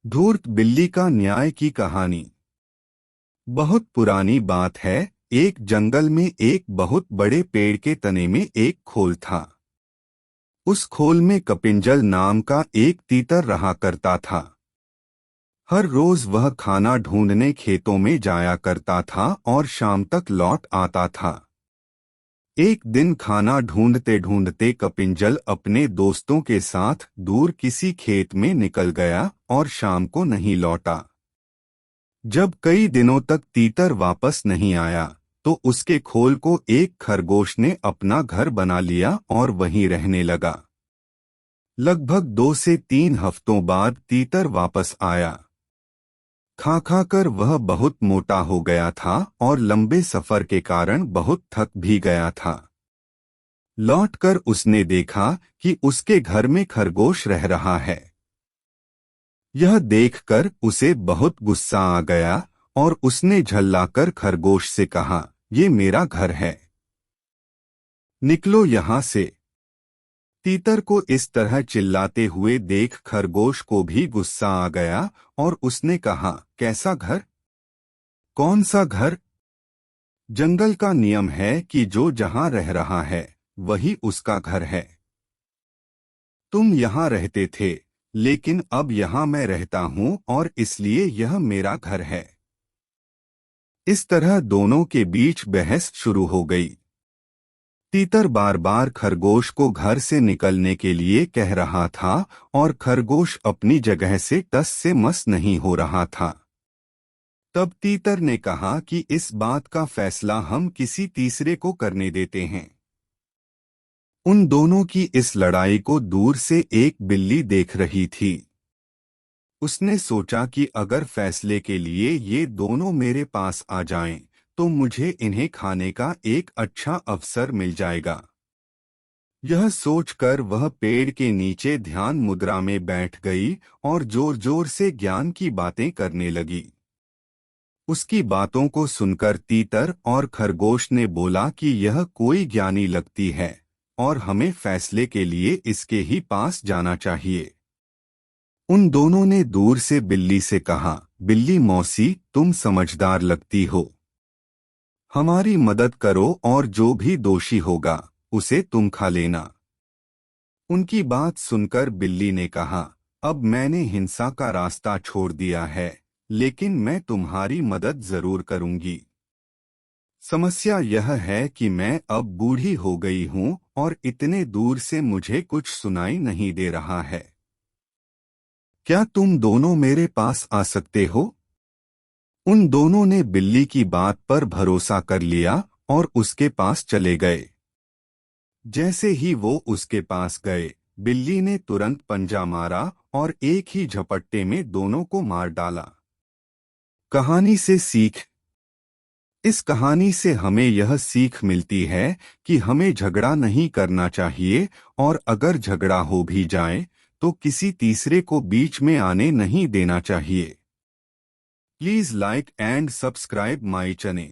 धूर्त बिल्ली का न्याय की कहानी। बहुत पुरानी बात है। एक जंगल में एक बहुत बड़े पेड़ के तने में एक खोल था। उस खोल में कपिंजल नाम का एक तीतर रहा करता था। हर रोज वह खाना ढूंढने खेतों में जाया करता था और शाम तक लौट आता था। एक दिन खाना ढूंढते ढूंढते कपिंजल अपने दोस्तों के साथ दूर किसी खेत में निकल गया और शाम को नहीं लौटा। जब कई दिनों तक तीतर वापस नहीं आया तो उसके खोल को एक खरगोश ने अपना घर बना लिया और वहीं रहने लगा। लगभग 2 से 3 हफ्तों बाद तीतर वापस आया। खा खा कर वह बहुत मोटा हो गया था और लंबे सफर के कारण बहुत थक भी गया था। लौटकर उसने देखा कि उसके घर में खरगोश रह रहा है। यह देखकर उसे बहुत गुस्सा आ गया और उसने झल्लाकर खरगोश से कहा, ये मेरा घर है, निकलो यहाँ से। तीतर को इस तरह चिल्लाते हुए देख खरगोश को भी गुस्सा आ गया और उसने कहा, कैसा घर? कौन सा घर? जंगल का नियम है कि जो जहाँ रह रहा है वही उसका घर है। तुम यहाँ रहते थे, लेकिन अब यहाँ मैं रहता हूँ और इसलिए यह मेरा घर है। इस तरह दोनों के बीच बहस शुरू हो गई। तीतर बार बार खरगोश को घर से निकलने के लिए कह रहा था और खरगोश अपनी जगह से टस से मस नहीं हो रहा था। तब तीतर ने कहा कि इस बात का फैसला हम किसी तीसरे को करने देते हैं। उन दोनों की इस लड़ाई को दूर से एक बिल्ली देख रही थी। उसने सोचा कि अगर फैसले के लिए ये दोनों मेरे पास आ जाएं, तो मुझे इन्हें खाने का एक अच्छा अवसर मिल जाएगा। यह सोचकर वह पेड़ के नीचे ध्यान मुद्रा में बैठ गई और जोर जोर से ज्ञान की बातें करने लगी। उसकी बातों को सुनकर तीतर और खरगोश ने बोला कि यह कोई ज्ञानी लगती है और हमें फैसले के लिए इसके ही पास जाना चाहिए। उन दोनों ने दूर से बिल्ली से कहा, बिल्ली मौसी, तुम समझदार लगती हो, हमारी मदद करो और जो भी दोषी होगा उसे तुम खा लेना। उनकी बात सुनकर बिल्ली ने कहा, अब मैंने हिंसा का रास्ता छोड़ दिया है, लेकिन मैं तुम्हारी मदद जरूर करूंगी। समस्या यह है कि मैं अब बूढ़ी हो गई हूं और इतने दूर से मुझे कुछ सुनाई नहीं दे रहा है। क्या तुम दोनों मेरे पास आ सकते हो? उन दोनों ने बिल्ली की बात पर भरोसा कर लिया और उसके पास चले गए। जैसे ही वो उसके पास गए, बिल्ली ने तुरंत पंजा मारा और एक ही झपट्टे में दोनों को मार डाला। कहानी से सीख। इस कहानी से हमें यह सीख मिलती है कि हमें झगड़ा नहीं करना चाहिए और अगर झगड़ा हो भी जाए तो किसी तीसरे को बीच में आने नहीं देना चाहिए। Please like and subscribe my channel.